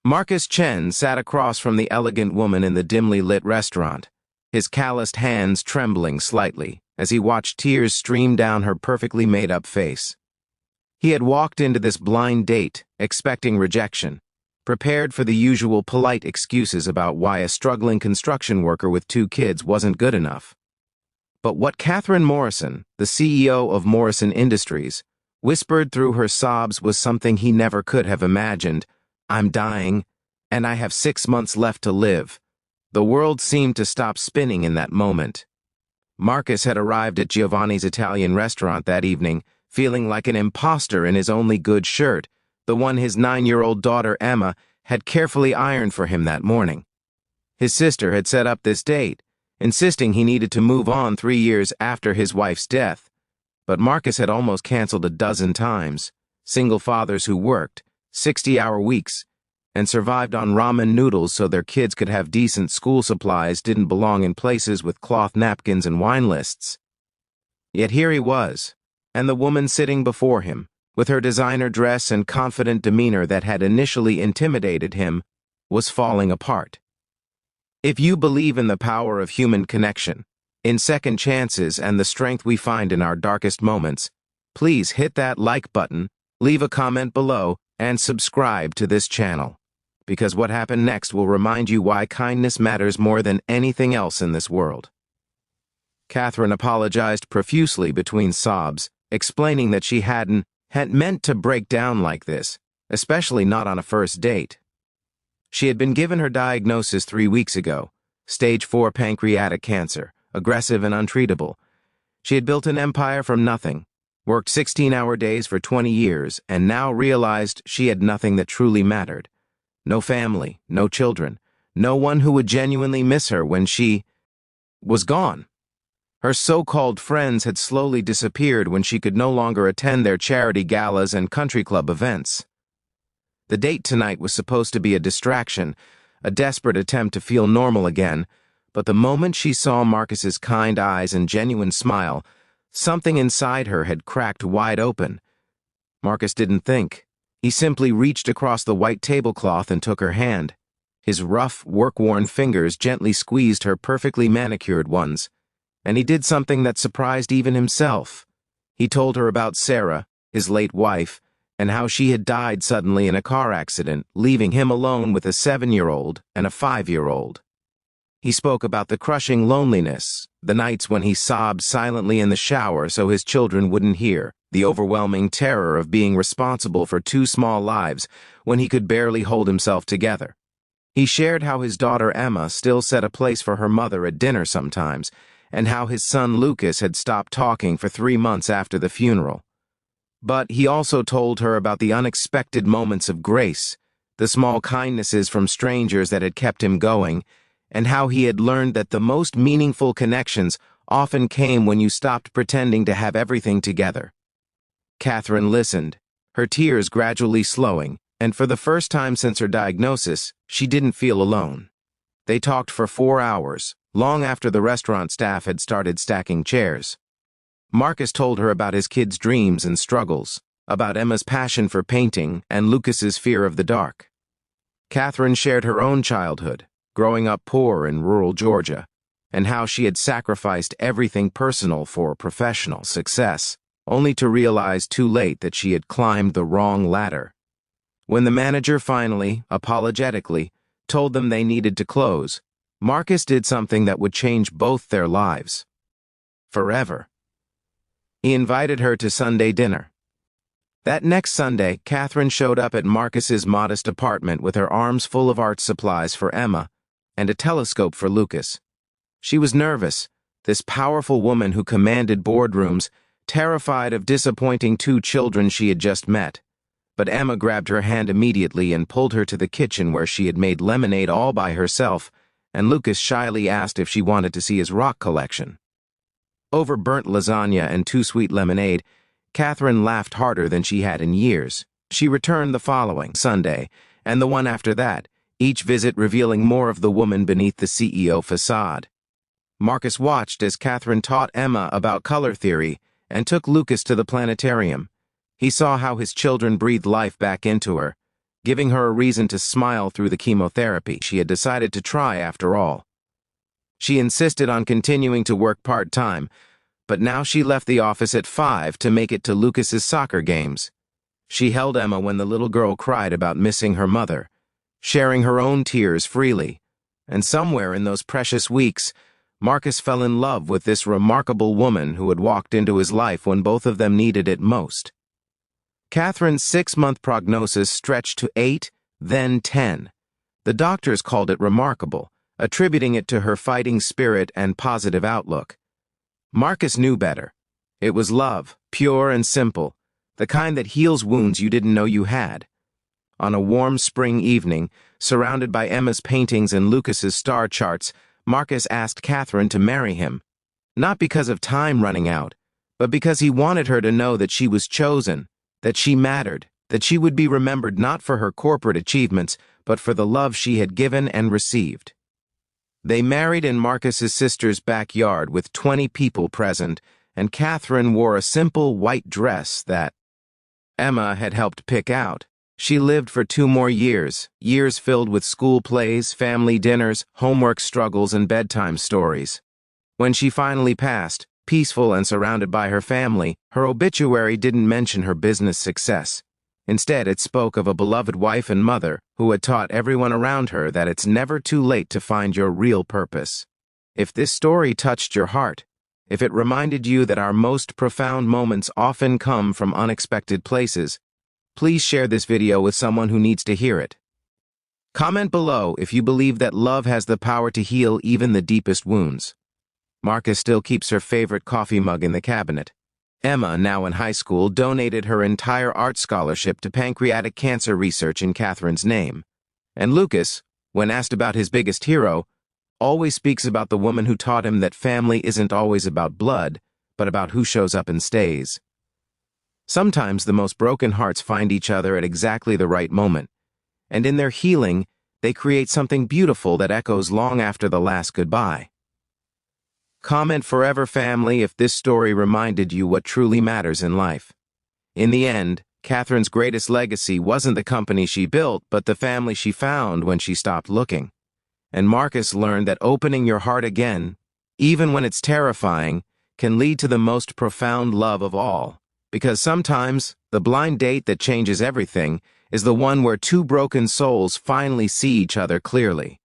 Marcus Chen sat across from the elegant woman in the dimly lit restaurant, his calloused hands trembling slightly as he watched tears stream down her perfectly made-up face. He had walked into this blind date, expecting rejection, prepared for the usual polite excuses about why a struggling construction worker with 2 kids wasn't good enough. But what Catherine Morrison, the CEO of Morrison Industries, whispered through her sobs was something he never could have imagined. "I'm dying, and I have 6 months left to live." The world seemed to stop spinning in that moment. Marcus had arrived at Giovanni's Italian restaurant that evening, feeling like an imposter in his only good shirt, the one his 9-year-old daughter Emma had carefully ironed for him that morning. His sister had set up this date, insisting he needed to move on 3 years after his wife's death. But Marcus had almost canceled a dozen times. Single fathers who worked 60-hour weeks and survived on ramen noodles so their kids could have decent school supplies didn't belong in places with cloth napkins and wine lists. Yet here he was, and the woman sitting before him, with her designer dress and confident demeanor that had initially intimidated him, was falling apart. If you believe in the power of human connection, in second chances and the strength we find in our darkest moments, please hit that like button, leave a comment below, and subscribe to this channel, because what happened next will remind you why kindness matters more than anything else in this world. Catherine apologized profusely between sobs, explaining that she hadn't meant to break down like this, especially not on a first date. She had been given her diagnosis 3 weeks ago, stage 4 pancreatic cancer, aggressive and untreatable. She had built an empire from nothing, worked 16-hour days for 20 years, and now realized she had nothing that truly mattered. No family, no children, no one who would genuinely miss her when she was gone. Her so-called friends had slowly disappeared when she could no longer attend their charity galas and country club events. The date tonight was supposed to be a distraction, a desperate attempt to feel normal again, but the moment she saw Marcus's kind eyes and genuine smile, something inside her had cracked wide open. Marcus didn't think. He simply reached across the white tablecloth and took her hand. His rough, work-worn fingers gently squeezed her perfectly manicured ones. And he did something that surprised even himself. He told her about Sarah, his late wife, and how she had died suddenly in a car accident, leaving him alone with a 7-year-old and a 5-year-old. He spoke about the crushing loneliness, the nights when he sobbed silently in the shower so his children wouldn't hear, the overwhelming terror of being responsible for 2 small lives when he could barely hold himself together. He shared how his daughter Emma still set a place for her mother at dinner sometimes, and how his son Lucas had stopped talking for 3 months after the funeral. But he also told her about the unexpected moments of grace, the small kindnesses from strangers that had kept him going, and how he had learned that the most meaningful connections often came when you stopped pretending to have everything together. Catherine listened, her tears gradually slowing, and for the first time since her diagnosis, she didn't feel alone. They talked for 4 hours, long after the restaurant staff had started stacking chairs. Marcus told her about his kids' dreams and struggles, about Emma's passion for painting and Lucas's fear of the dark. Catherine shared her own childhood, growing up poor in rural Georgia, and how she had sacrificed everything personal for professional success, only to realize too late that she had climbed the wrong ladder. When the manager finally, apologetically, told them they needed to close, Marcus did something that would change both their lives. Forever. He invited her to Sunday dinner. That next Sunday, Catherine showed up at Marcus's modest apartment with her arms full of art supplies for Emma and a telescope for Lucas. She was nervous, this powerful woman who commanded boardrooms, terrified of disappointing 2 children she had just met. But Emma grabbed her hand immediately and pulled her to the kitchen where she had made lemonade all by herself, and Lucas shyly asked if she wanted to see his rock collection. Over burnt lasagna and too sweet lemonade, Catherine laughed harder than she had in years. She returned the following Sunday, and the one after that, each visit revealing more of the woman beneath the CEO facade. Marcus watched as Catherine taught Emma about color theory and took Lucas to the planetarium. He saw how his children breathed life back into her, giving her a reason to smile through the chemotherapy she had decided to try after all. She insisted on continuing to work part-time, but now she left the office at 5 to make it to Lucas's soccer games. She held Emma when the little girl cried about missing her mother, sharing her own tears freely. And somewhere in those precious weeks, Marcus fell in love with this remarkable woman who had walked into his life when both of them needed it most. Catherine's 6-month prognosis stretched to 8, then 10. The doctors called it remarkable, attributing it to her fighting spirit and positive outlook. Marcus knew better. It was love, pure and simple, the kind that heals wounds you didn't know you had. On a warm spring evening, surrounded by Emma's paintings and Lucas's star charts, Marcus asked Catherine to marry him. Not because of time running out, but because he wanted her to know that she was chosen, that she mattered, that she would be remembered not for her corporate achievements, but for the love she had given and received. They married in Marcus's sister's backyard with 20 people present, and Catherine wore a simple white dress that Emma had helped pick out. She lived for 2 more years, years filled with school plays, family dinners, homework struggles, and bedtime stories. When she finally passed, peaceful and surrounded by her family, her obituary didn't mention her business success. Instead, it spoke of a beloved wife and mother who had taught everyone around her that it's never too late to find your real purpose. If this story touched your heart, if it reminded you that our most profound moments often come from unexpected places, please share this video with someone who needs to hear it. Comment below if you believe that love has the power to heal even the deepest wounds. Marcus still keeps her favorite coffee mug in the cabinet. Emma, now in high school, donated her entire art scholarship to pancreatic cancer research in Catherine's name. And Lucas, when asked about his biggest hero, always speaks about the woman who taught him that family isn't always about blood, but about who shows up and stays. Sometimes the most broken hearts find each other at exactly the right moment, and in their healing, they create something beautiful that echoes long after the last goodbye. Comment forever, family, if this story reminded you what truly matters in life. In the end, Catherine's greatest legacy wasn't the company she built, but the family she found when she stopped looking. And Marcus learned that opening your heart again, even when it's terrifying, can lead to the most profound love of all. Because sometimes, the blind date that changes everything is the one where 2 broken souls finally see each other clearly.